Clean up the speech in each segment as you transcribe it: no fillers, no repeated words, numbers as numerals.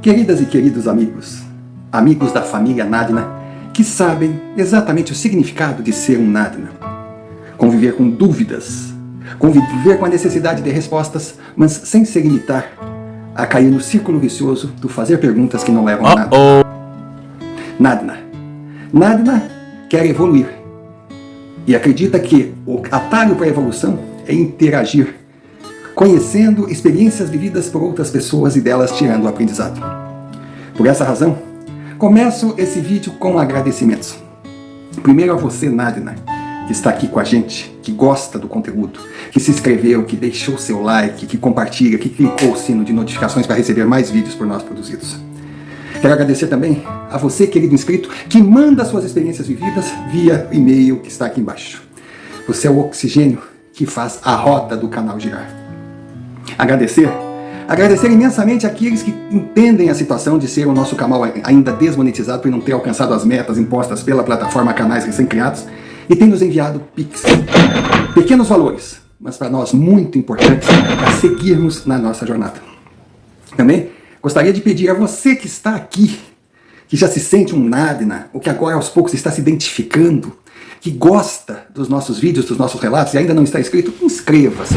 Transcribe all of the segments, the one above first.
Queridas e queridos amigos, amigos da família Nadna, que sabem exatamente o significado de ser um Nadna. Conviver com dúvidas, conviver com a necessidade de respostas, mas sem se limitar a cair no círculo vicioso do fazer perguntas que não levam a nada. Nadna quer evoluir e acredita que o atalho para a evolução é interagir, conhecendo experiências vividas por outras pessoas e delas tirando o aprendizado. Por essa razão, começo esse vídeo com agradecimentos. Primeiro a você, Nadna, que está aqui com a gente, que gosta do conteúdo, que se inscreveu, que deixou seu like, que compartilha, que clicou o sino de notificações para receber mais vídeos por nós produzidos. Quero agradecer também a você, querido inscrito, que manda suas experiências vividas via e-mail que está aqui embaixo. Você é o oxigênio que faz a roda do canal girar. Agradecer imensamente àqueles que entendem a situação de ser o nosso canal ainda desmonetizado por não ter alcançado as metas impostas pela plataforma Canais Recém-Criados e tem nos enviado Pix. Pequenos valores, mas para nós muito importantes para seguirmos na nossa jornada. Também gostaria de pedir a você que está aqui, que já se sente um Nadna, ou que agora aos poucos está se identificando, que gosta dos nossos vídeos, dos nossos relatos e ainda não está inscrito, inscreva-se.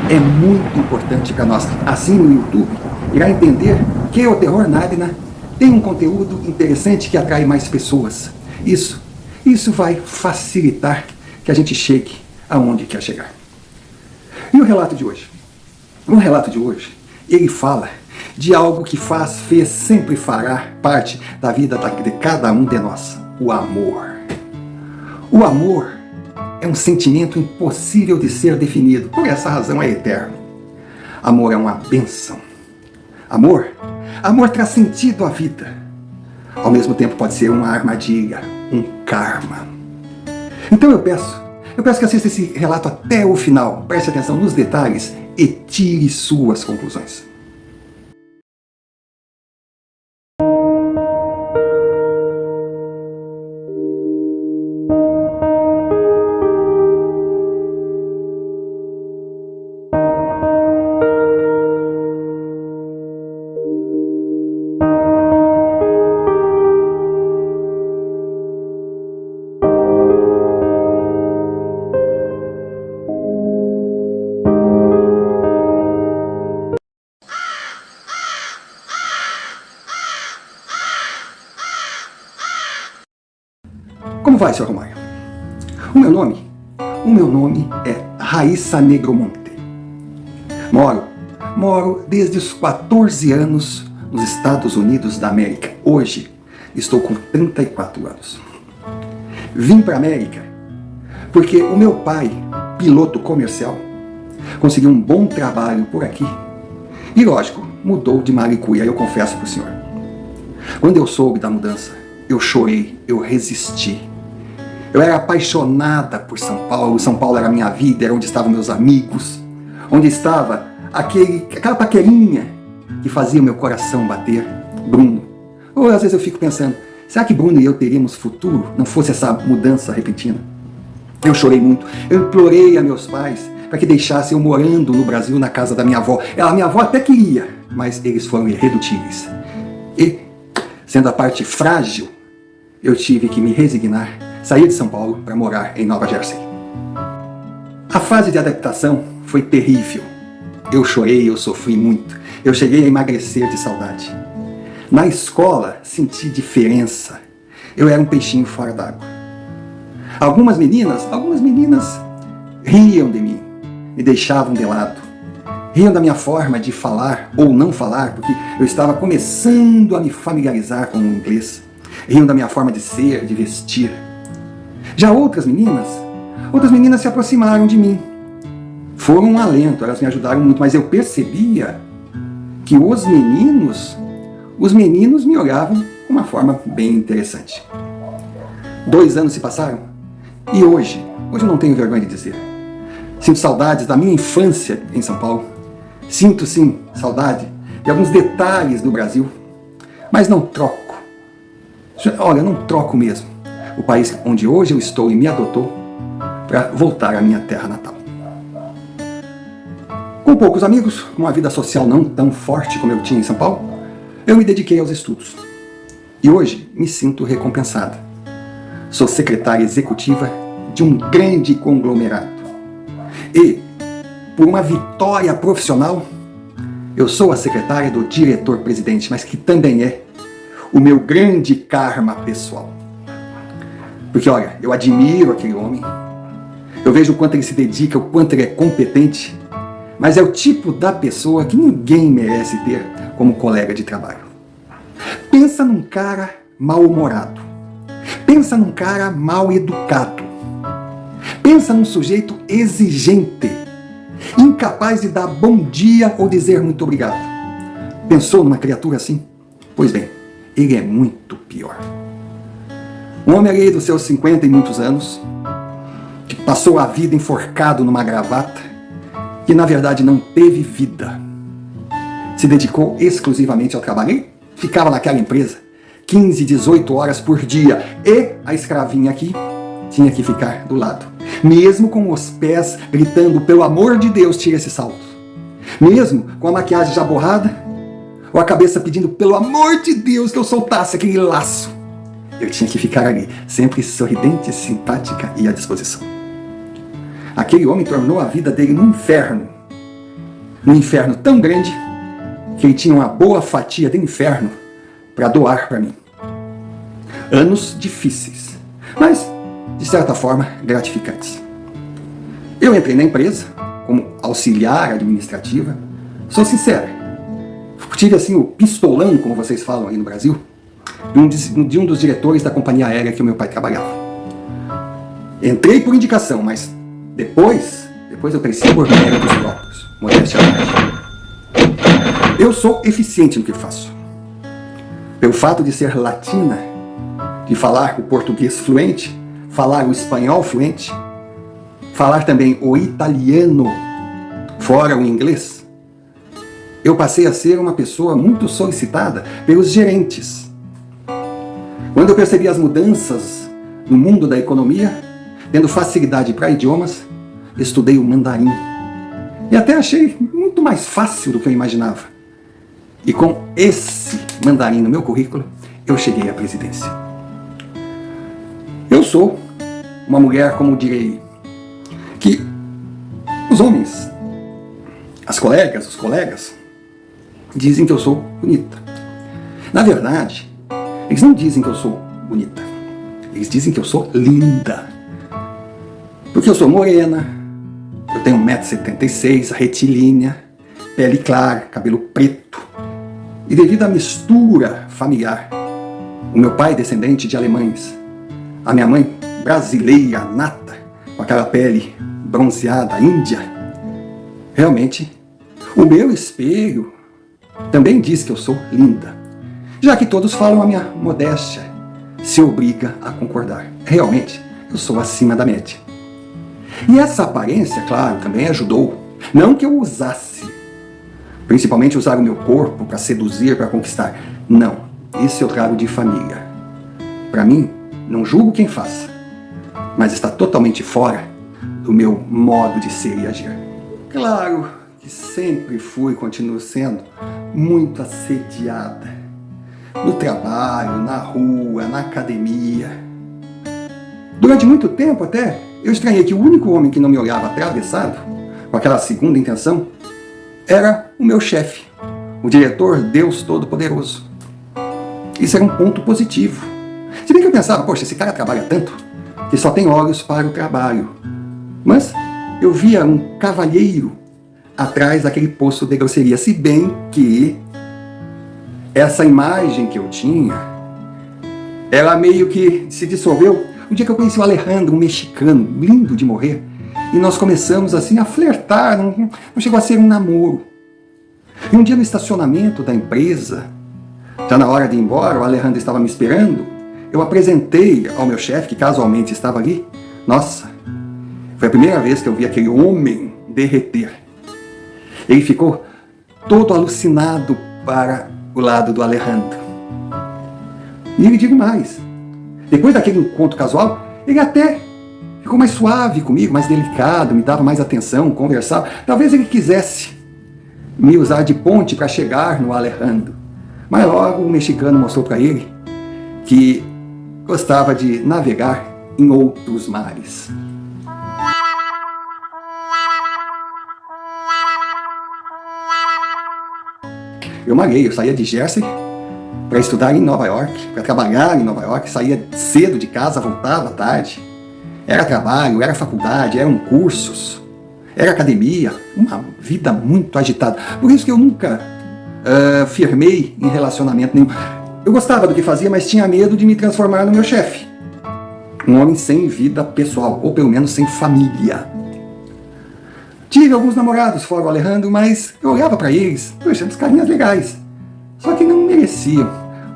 É muito importante para nós. Assim o YouTube irá entender que o Terror Nadna tem um conteúdo interessante que atrai mais pessoas. Isso vai facilitar que a gente chegue aonde quer chegar. E o relato de hoje? O relato de hoje, ele fala de algo que fez, sempre fará parte da vida de cada um de nós. O amor. O amor é um sentimento impossível de ser definido, por essa razão é eterno. Amor é uma bênção. Amor traz sentido à vida. Ao mesmo tempo pode ser uma armadilha, um karma. Então eu peço que assista esse relato até o final, preste atenção nos detalhes e tire suas conclusões. Como vai, Sr. Romário? O meu nome é Raissa Negromonte. Moro desde os 14 anos nos Estados Unidos da América. Hoje estou com 34 anos. Vim para a América porque o meu pai, piloto comercial, conseguiu um bom trabalho por aqui e, lógico, mudou de Maricuia, eu confesso para o senhor. Quando eu soube da mudança, eu chorei, eu resisti. Eu era apaixonada por São Paulo. São Paulo era a minha vida, era onde estavam meus amigos, onde estava aquela paquerinha que fazia o meu coração bater, Bruno. Ou às vezes eu fico pensando, será que Bruno e eu teríamos futuro, não fosse essa mudança repentina? Eu chorei muito, eu implorei a meus pais para que deixassem eu morando no Brasil na casa da minha avó. A minha avó até queria, mas eles foram irredutíveis. E, sendo a parte frágil, eu tive que me resignar, saí de São Paulo para morar em Nova Jersey. A fase de adaptação foi terrível. Eu chorei, eu sofri muito. Eu cheguei a emagrecer de saudade. Na escola, senti diferença. Eu era um peixinho fora d'água. Algumas meninas riam de mim, me deixavam de lado. Riam da minha forma de falar ou não falar, porque eu estava começando a me familiarizar com o inglês. Riam da minha forma de ser, de vestir. Já outras meninas se aproximaram de mim. Foram um alento, elas me ajudaram muito, mas eu percebia que os meninos me olhavam de uma forma bem interessante. 2 anos se passaram e hoje eu não tenho vergonha de dizer. Sinto saudades da minha infância em São Paulo. Sinto sim saudade de alguns detalhes do Brasil, mas não troco. Olha, não troco mesmo o país onde hoje eu estou e me adotou para voltar à minha terra natal. Com poucos amigos, uma vida social não tão forte como eu tinha em São Paulo, Eu me dediquei aos estudos e hoje me sinto recompensada. Sou secretária executiva de um grande conglomerado e, por uma vitória profissional, eu sou a secretária do diretor-presidente, mas que também é o meu grande karma pessoal. Porque, olha, eu admiro aquele homem, eu vejo o quanto ele se dedica, o quanto ele é competente, mas é o tipo da pessoa que ninguém merece ter como colega de trabalho. Pensa num cara mal-humorado, pensa num cara mal-educado, pensa num sujeito exigente, incapaz de dar bom dia ou dizer muito obrigado. Pensou numa criatura assim? Pois bem, ele é muito pior. Um homem ali dos seus 50 e muitos anos, que passou a vida enforcado numa gravata, que na verdade não teve vida. Se dedicou exclusivamente ao trabalho. Ele ficava naquela empresa 15, 18 horas por dia. E a escravinha aqui tinha que ficar do lado. Mesmo com os pés gritando, pelo amor de Deus, tira esse salto. Mesmo com a maquiagem já borrada, ou a cabeça pedindo, pelo amor de Deus, que eu soltasse aquele laço. Eu tinha que ficar ali, sempre sorridente, simpática e à disposição. Aquele homem tornou a vida dele num inferno tão grande que ele tinha uma boa fatia de inferno para doar para mim. Anos difíceis, mas de certa forma gratificantes. Eu entrei na empresa como auxiliar administrativa. Sou sincera, tive assim o pistolão, como vocês falam aí no Brasil, de um dos diretores da companhia aérea que o meu pai trabalhava. Entrei por indicação, mas depois eu cresci por méritos próprios. Modéstia à parte. Eu sou eficiente no que faço. Pelo fato de ser latina, de falar o português fluente, falar o espanhol fluente, falar também o italiano, fora o inglês, eu passei a ser uma pessoa muito solicitada pelos gerentes. Quando eu percebi as mudanças no mundo da economia, tendo facilidade para idiomas, estudei o mandarim. E até achei muito mais fácil do que eu imaginava. E com esse mandarim no meu currículo, eu cheguei à presidência. Eu sou uma mulher, como direi, que os homens, as colegas, os colegas, dizem que eu sou bonita. Na verdade, eles não dizem que eu sou bonita. Eles dizem que eu sou linda. Porque eu sou morena, eu tenho 1,76 m, retilínea, pele clara, cabelo preto. E devido à mistura familiar, o meu pai é descendente de alemães, a minha mãe brasileira, nata, com aquela pele bronzeada, índia, realmente, o meu espelho também diz que eu sou linda. Já que todos falam, a minha modéstia se obriga a concordar. Realmente, eu sou acima da média. E essa aparência, claro, também ajudou. Não que eu usasse, principalmente usar o meu corpo para seduzir, para conquistar. Não, isso eu trago de família. Para mim, não julgo quem faça, mas está totalmente fora do meu modo de ser e agir. Claro que sempre fui e continuo sendo muito assediada. No trabalho, na rua, na academia. Durante muito tempo até, eu estranhei que o único homem que não me olhava atravessado, com aquela segunda intenção, era o meu chefe, o diretor Deus Todo-Poderoso. Isso era um ponto positivo. Se bem que eu pensava, poxa, esse cara trabalha tanto que só tem olhos para o trabalho. Mas eu via um cavalheiro atrás daquele poço de grosseria, se bem que essa imagem que eu tinha, ela meio que se dissolveu o dia que eu conheci o Alejandro, um mexicano, lindo de morrer, e nós começamos assim a flertar, não chegou a ser um namoro. E um dia no estacionamento da empresa, já na hora de ir embora, o Alejandro estava me esperando, eu apresentei ao meu chefe, que casualmente estava ali. Nossa, foi a primeira vez que eu vi aquele homem derreter. Ele ficou todo alucinado para o lado do Alejandro. E ele digo mais, depois daquele encontro casual, ele até ficou mais suave comigo, mais delicado, me dava mais atenção, conversava. Talvez ele quisesse me usar de ponte para chegar no Alejandro. Mas logo o mexicano mostrou para ele que gostava de navegar em outros mares. Eu malhei, eu saía de Jersey para estudar em Nova York, para trabalhar em Nova York, saía cedo de casa, voltava à tarde. Era trabalho, era faculdade, eram cursos, era academia, uma vida muito agitada. Por isso que eu nunca firmei em relacionamento nenhum. Eu gostava do que fazia, mas tinha medo de me transformar no meu chefe. Um homem sem vida pessoal, ou pelo menos sem família. Tive alguns namorados fora o Alejandro, mas eu olhava para eles, poxa, uns carinhas legais. Só que não mereciam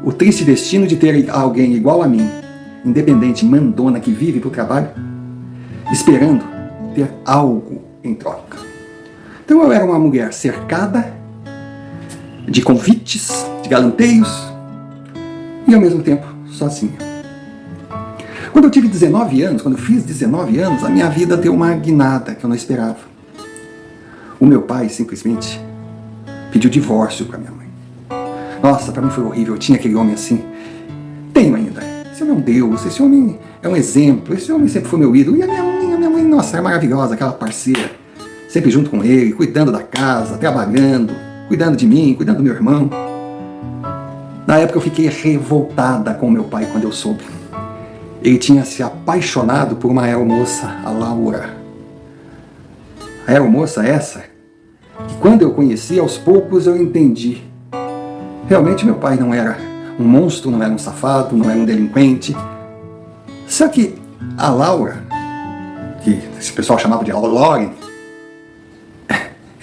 o triste destino de ter alguém igual a mim, independente, mandona, que vive pro trabalho, esperando ter algo em troca. Então eu era uma mulher cercada de convites, de galanteios, e ao mesmo tempo sozinha. Quando eu tive 19 anos, quando eu fiz 19 anos, a minha vida deu uma guinada que eu não esperava. O meu pai simplesmente pediu divórcio para minha mãe. Nossa, para mim foi horrível. Eu tinha aquele homem assim. Tenho ainda. Esse homem é um Deus, esse homem é um exemplo, esse homem sempre foi meu ídolo. E a minha mãe, nossa, é maravilhosa, aquela parceira. Sempre junto com ele, cuidando da casa, trabalhando, cuidando de mim, cuidando do meu irmão. Na época eu fiquei revoltada com meu pai quando eu soube. Ele tinha se apaixonado por uma aeromoça, a Laura. A aeromoça essa, que quando eu conheci, aos poucos eu entendi. Realmente meu pai não era um monstro, não era um safado, não era um delinquente. Só que a Laura, que esse pessoal chamava de Lauren,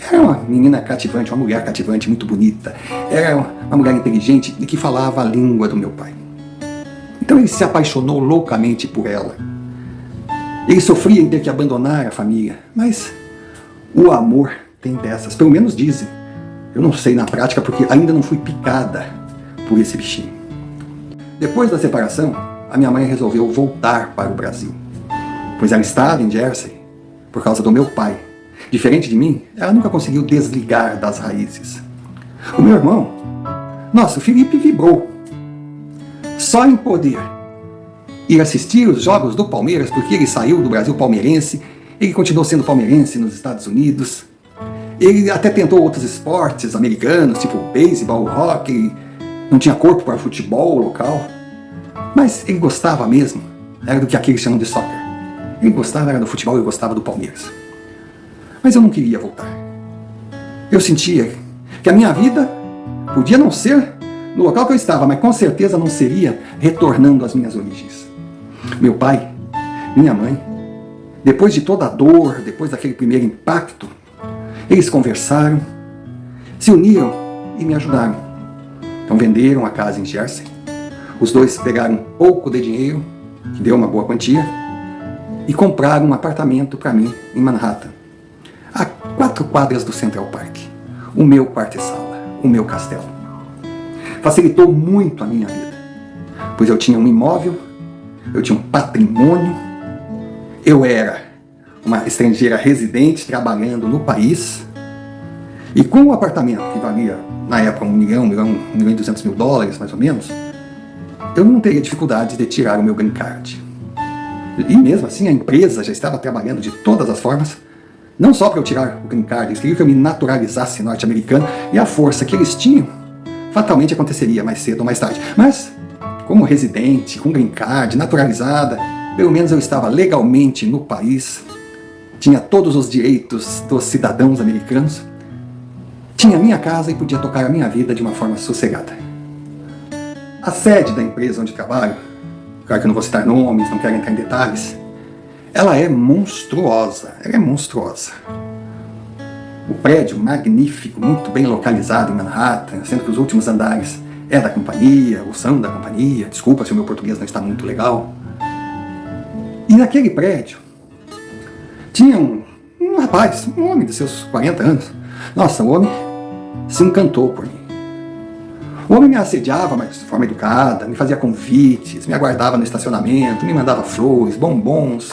era uma menina cativante, uma mulher cativante, muito bonita. Era uma mulher inteligente e que falava a língua do meu pai. Então ele se apaixonou loucamente por ela. Ele sofria em ter que abandonar a família, mas o amor tem dessas, pelo menos dizem. Eu não sei na prática porque ainda não fui picada por esse bichinho. Depois da separação, a minha mãe resolveu voltar para o Brasil, pois ela estava em Jersey por causa do meu pai. Diferente de mim, ela nunca conseguiu desligar das raízes. O meu irmão, nossa, o Felipe vibrou. Só em poder ir assistir os jogos do Palmeiras, porque ele saiu do Brasil palmeirense, ele continuou sendo palmeirense nos Estados Unidos. Ele até tentou outros esportes americanos, tipo beisebol, hóquei, não tinha corpo para futebol local. Mas ele gostava mesmo, era do que aqui eles chamam de soccer. Ele gostava era do futebol, ele gostava do Palmeiras. Mas eu não queria voltar. Eu sentia que a minha vida podia não ser no local que eu estava, mas com certeza não seria retornando às minhas origens. Meu pai, minha mãe, depois de toda a dor, depois daquele primeiro impacto, eles conversaram, se uniram e me ajudaram. Então venderam a casa em Jersey. Os dois pegaram um pouco de dinheiro, que deu uma boa quantia, e compraram um apartamento para mim em Manhattan, a 4 quadras do Central Park. O meu quarto e sala, o meu castelo. Facilitou muito a minha vida, pois eu tinha um imóvel, eu tinha um patrimônio, eu era uma estrangeira residente trabalhando no país, e com o apartamento que valia na época $1 milhão e 200 mil dólares mais ou menos, eu não teria dificuldade de tirar o meu green card. E mesmo assim a empresa já estava trabalhando de todas as formas, não só para eu tirar o green card, eles queriam que eu me naturalizasse norte-americano, e a força que eles tinham fatalmente aconteceria mais cedo ou mais tarde. Mas, como residente, com green card, naturalizada, pelo menos eu estava legalmente no país, tinha todos os direitos dos cidadãos americanos, tinha a minha casa e podia tocar a minha vida de uma forma sossegada. A sede da empresa onde trabalho, claro que eu não vou citar nomes, não quero entrar em detalhes, ela é monstruosa, O prédio magnífico, muito bem localizado em Manhattan, sendo que os últimos andares é da companhia, ou são da companhia, desculpa se o meu português não está muito legal. E naquele prédio tinha um rapaz, um homem de seus 40 anos. Nossa, o homem se encantou por mim. O homem me assediava, mas de forma educada, me fazia convites, me aguardava no estacionamento, me mandava flores, bombons.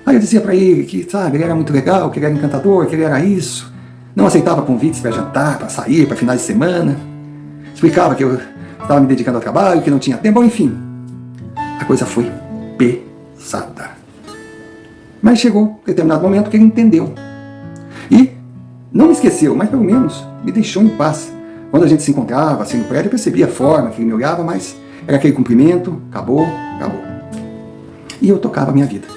Aí eu dizia pra ele que, sabe, ele era muito legal, que ele era encantador, que ele era isso. Não aceitava convites para jantar, para sair, para finais de semana. explicava que eu estava me dedicando ao trabalho, que não tinha tempo, enfim. A coisa foi pesada. Mas chegou um determinado momento que ele entendeu. E não me esqueceu, mas pelo menos me deixou em paz. Quando a gente se encontrava assim no prédio, eu percebia a forma que ele me olhava, mas era aquele cumprimento, acabou, acabou. E eu tocava a minha vida.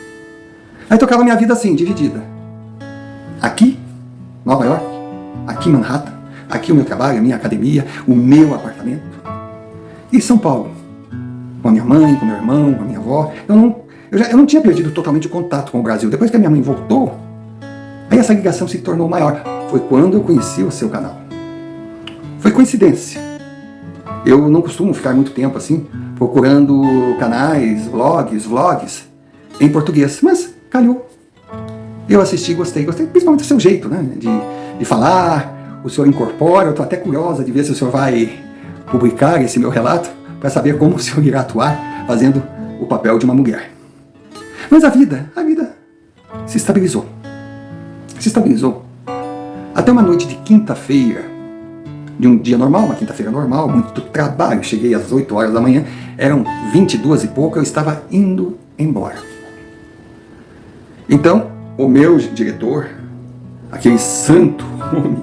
Aí tocava a minha vida assim, dividida. Aqui, Nova York, aqui Manhattan, aqui o meu trabalho, a minha academia, o meu apartamento. E São Paulo, com a minha mãe, com o meu irmão, com a minha avó. Eu não tinha perdido totalmente o contato com o Brasil. Depois que a minha mãe voltou, aí essa ligação se tornou maior. Foi quando eu conheci o seu canal. Foi coincidência. Eu não costumo ficar muito tempo assim, procurando canais, vlogs em português, mas calhou. Eu assisti, gostei, principalmente do seu jeito, né, de falar. O senhor incorpora, eu estou até curiosa de ver se o senhor vai publicar esse meu relato, para saber como o senhor irá atuar fazendo o papel de uma mulher. Mas a vida se estabilizou. Se estabilizou. Até uma noite de quinta-feira, de um dia normal, uma quinta-feira normal, muito trabalho, cheguei às 8 horas da manhã, eram 22 e pouco, eu estava indo embora. Então, o meu diretor, aquele santo homem,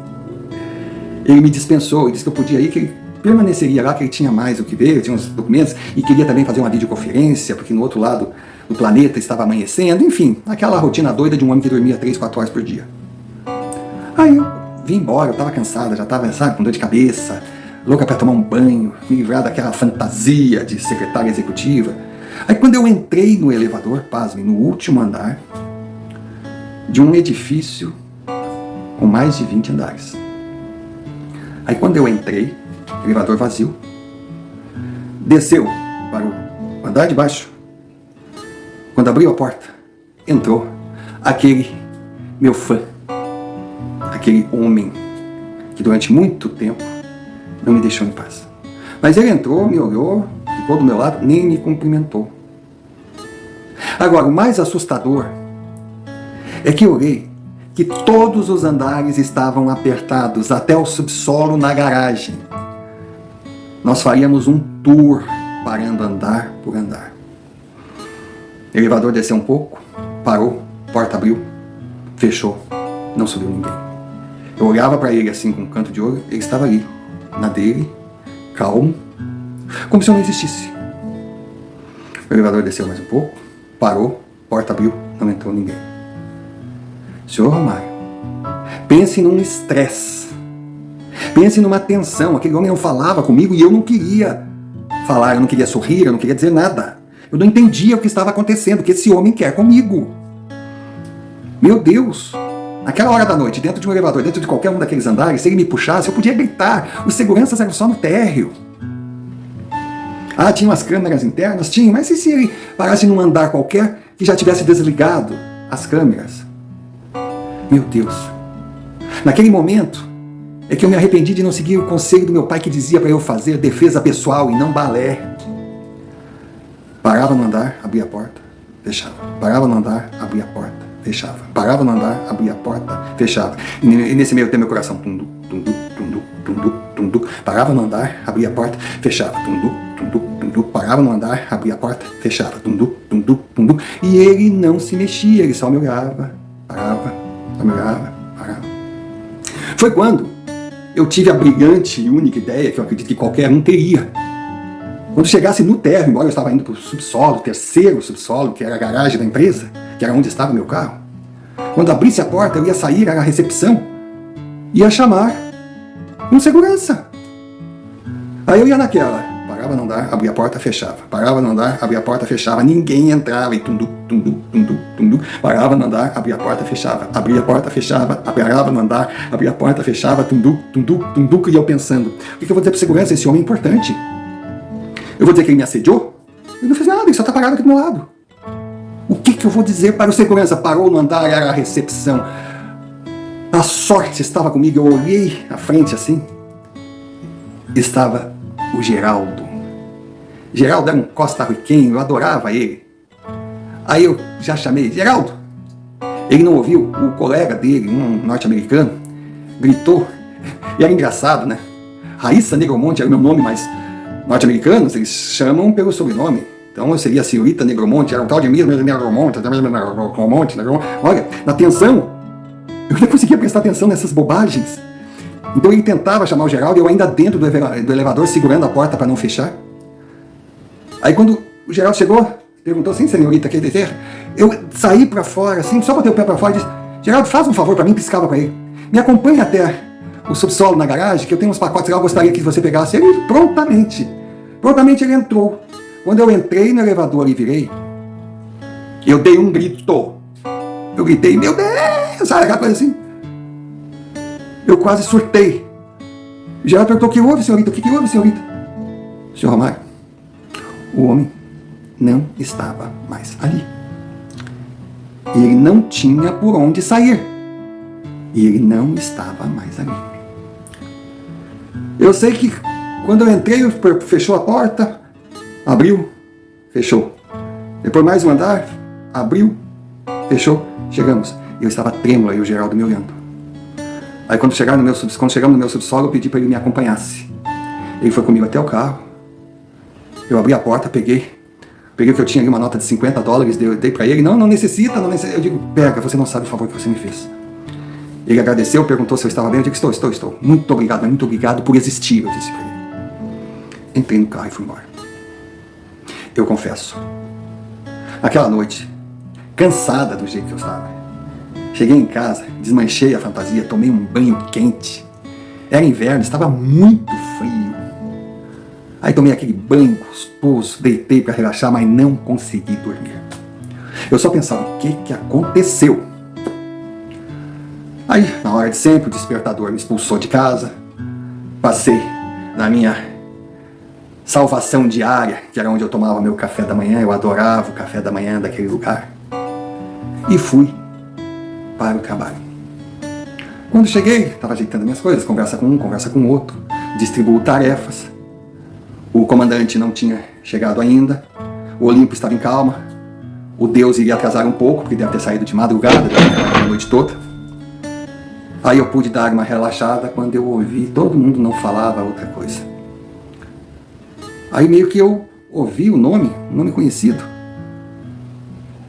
ele me dispensou e disse que eu podia ir, que ele permaneceria lá, que ele tinha mais o que ver, tinha uns documentos, e queria também fazer uma videoconferência, porque no outro lado do planeta estava amanhecendo, enfim, aquela rotina doida de um homem que dormia 3, 4 horas por dia. Aí eu vim embora, eu estava cansada, já estava, sabe, com dor de cabeça, louca para tomar um banho, me livrar daquela fantasia de secretária executiva. Aí quando eu entrei no elevador, pasme, no último andar de um edifício com mais de 20 andares. Aí quando eu entrei, elevador vazio, desceu para o andar de baixo. Quando abriu a porta, entrou aquele meu fã, aquele homem que durante muito tempo não me deixou em paz. Mas ele entrou, me olhou, ficou do meu lado, nem me cumprimentou. Agora, o mais assustador é que eu olhei que todos os andares estavam apertados, até o subsolo na garagem. Nós faríamos um tour parando andar por andar. O elevador desceu um pouco, parou, porta abriu, fechou, não subiu ninguém. Eu olhava para ele assim com um canto de olho, ele estava ali, na dele, calmo, como se eu não existisse. O elevador desceu mais um pouco, parou, porta abriu, não entrou ninguém. Senhor Romário, pense num estresse, pense numa tensão. Aquele homem não falava comigo e eu não queria falar, eu não queria sorrir, eu não queria dizer nada. Eu não entendia o que estava acontecendo, o que esse homem quer comigo. Meu Deus! Naquela hora da noite, dentro de um elevador, dentro de qualquer um daqueles andares, se ele me puxasse, eu podia gritar. Os seguranças eram só no térreo. Ah, tinha umas câmeras internas? Tinha, mas e se ele parasse num andar qualquer que já tivesse desligado as câmeras? Meu Deus! Naquele momento é que eu me arrependi de não seguir o conselho do meu pai que dizia para eu fazer defesa pessoal e não balé. Parava no andar, abria a porta, fechava. Parava no andar, abria a porta, fechava. Parava no andar, abria a porta, fechava. E nesse meio tempo meu coração, tundu, tundu, tundu, tundu, tundu. Parava no andar, abria a porta, fechava. Tundu, tundu, tundu. Parava no andar, abria a porta, fechava. Tundu, tundu, tundu. E ele não se mexia, ele só me olhava, parava, só me olhava, parava. Foi quando eu tive a brilhante e única ideia, que eu acredito que qualquer um teria. Quando chegasse no térreo, embora eu estava indo para o subsolo, o terceiro subsolo, que era a garagem da empresa, que era onde estava o meu carro, quando abrisse a porta, eu ia sair à recepção, ia chamar um segurança. Aí eu ia naquela, parava no andar, abria a porta, fechava. Parava no andar, abria a porta, fechava. Ninguém entrava e tundu, tundu, tundu, tundu. Parava no andar, abria a porta, fechava. Abria a porta, fechava. Parava no andar, abria a porta, fechava. Tundu, tundu, tundu. E eu pensando, o que eu vou dizer para o segurança? Esse homem é importante. Eu vou dizer que ele me assediou? Ele não fez nada, ele só está parado aqui do meu lado. O que eu vou dizer para o segurança? Parou no andar, era a recepção. A sorte estava comigo, eu olhei à frente assim. Estava o Geraldo. Geraldo era um costarriquenho, eu adorava ele. Aí eu já chamei, Geraldo. Ele não ouviu, o colega dele, um norte-americano, gritou. E era engraçado, né? Raíssa Negromonte era o meu nome, mas norte-americanos, eles chamam pelo sobrenome. Então eu seria a senhorita Negromonte, era um tal de Negromonte. Olha, na tensão, eu não conseguia prestar atenção nessas bobagens. Então ele tentava chamar o Geraldo, eu ainda dentro do elevador, segurando a porta para não fechar. Aí quando o Geraldo chegou, perguntou assim, senhorita, quer dizer? Eu saí para fora, assim, só botei o pé para fora e disse, Geraldo, faz um favor para mim, piscava para ele. Me acompanha até o subsolo na garagem, que eu tenho uns pacotes lá, eu gostaria que você pegasse. Ele prontamente ele entrou. Quando eu entrei no elevador e virei, eu dei um grito. Eu gritei, meu Deus, sabe aquela coisa assim? Eu quase surtei. O Geraldo perguntou, o que houve, senhorita? O que houve, senhorita? Senhor Romário, o homem não estava mais ali. E ele não tinha por onde sair. E ele não estava mais ali. Eu sei que quando eu entrei, fechou a porta, abriu, fechou. Depois mais um andar, abriu, fechou, chegamos. Eu estava trêmulo aí, o Geraldo me olhando. Aí quando chegamos no meu subsolo, eu pedi para ele me acompanhasse. Ele foi comigo até o carro. Eu abri a porta, peguei o que eu tinha ali, uma nota de $50, dei para ele. Não necessita. Eu digo, pega, você não sabe o favor que você me fez. Ele agradeceu, perguntou se eu estava bem. Eu digo, estou. Muito obrigado por existir, eu disse para ele. Entrei no carro e fui embora. Eu confesso, aquela noite, cansada do jeito que eu estava, cheguei em casa, desmanchei a fantasia, tomei um banho quente. Era inverno, estava muito frio. Aí tomei aquele banho gostoso, deitei para relaxar, mas não consegui dormir. Eu só pensava, o que aconteceu? Aí, na hora de sempre, o despertador me expulsou de casa. Passei na minha salvação diária, que era onde eu tomava meu café da manhã. Eu adorava o café da manhã daquele lugar. E fui para o trabalho. Quando cheguei, estava ajeitando minhas coisas, conversa com um, conversa com outro, distribuo tarefas. O comandante não tinha chegado ainda, o Olimpo estava em calma, o Deus iria atrasar um pouco, porque deve ter saído de madrugada, a noite toda. Aí eu pude dar uma relaxada quando eu ouvi, todo mundo não falava outra coisa. Aí meio que eu ouvi um nome conhecido.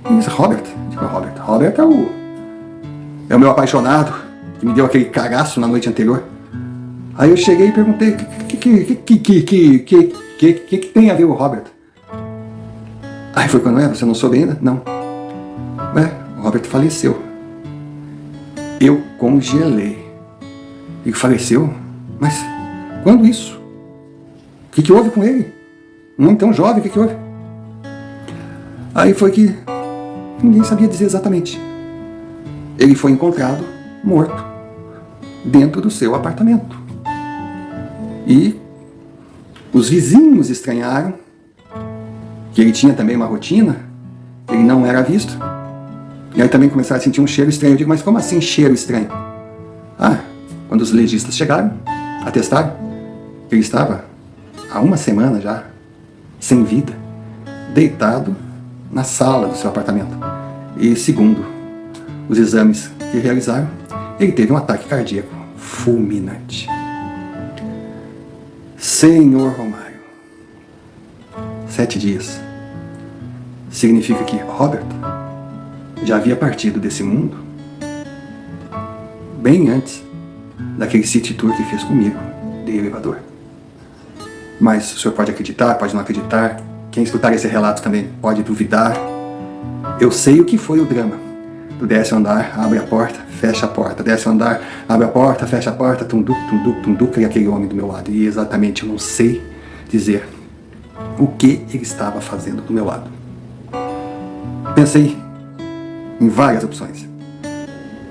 Eu disse, Robert. Digo, Robert é o meu apaixonado, que me deu aquele cagaço na noite anterior. Aí eu cheguei e perguntei, o que tem a ver o Robert? Aí foi quando, você não soube ainda? Não. O Robert faleceu. Eu congelei. Ele faleceu? Mas quando isso? O que houve com ele? Um homem tão jovem, o que houve? Aí foi que ninguém sabia dizer exatamente. Ele foi encontrado morto dentro do seu apartamento. E os vizinhos estranharam que ele tinha também uma rotina, ele não era visto. E aí também começaram a sentir um cheiro estranho. Eu digo, mas como assim cheiro estranho? Quando os legistas chegaram, atestaram, ele estava há uma semana já, sem vida, deitado na sala do seu apartamento. E segundo os exames que realizaram, ele teve um ataque cardíaco fulminante. Senhor Romário, 7 dias significa que Robert já havia partido desse mundo bem antes daquele city tour que fez comigo de elevador. Mas o senhor pode acreditar, pode não acreditar, quem escutar esse relato também pode duvidar. Eu sei o que foi o drama. Tu desce o andar, abre a porta, fecha a porta, desce o andar, abre a porta, fecha a porta, tunduc, e aquele homem do meu lado. E exatamente eu não sei dizer o que ele estava fazendo do meu lado. Pensei em várias opções.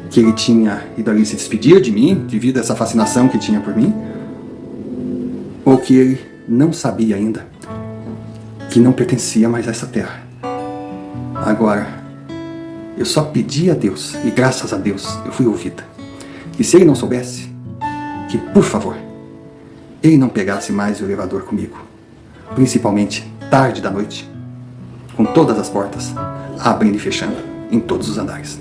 Que ele tinha ido ali se despedir de mim, devido a essa fascinação que tinha por mim, ou que ele não sabia ainda que não pertencia mais a essa terra. Agora, eu só pedi a Deus, e graças a Deus eu fui ouvida, que se ele não soubesse, que por favor, ele não pegasse mais o elevador comigo, principalmente tarde da noite, com todas as portas abrindo e fechando em todos os andares.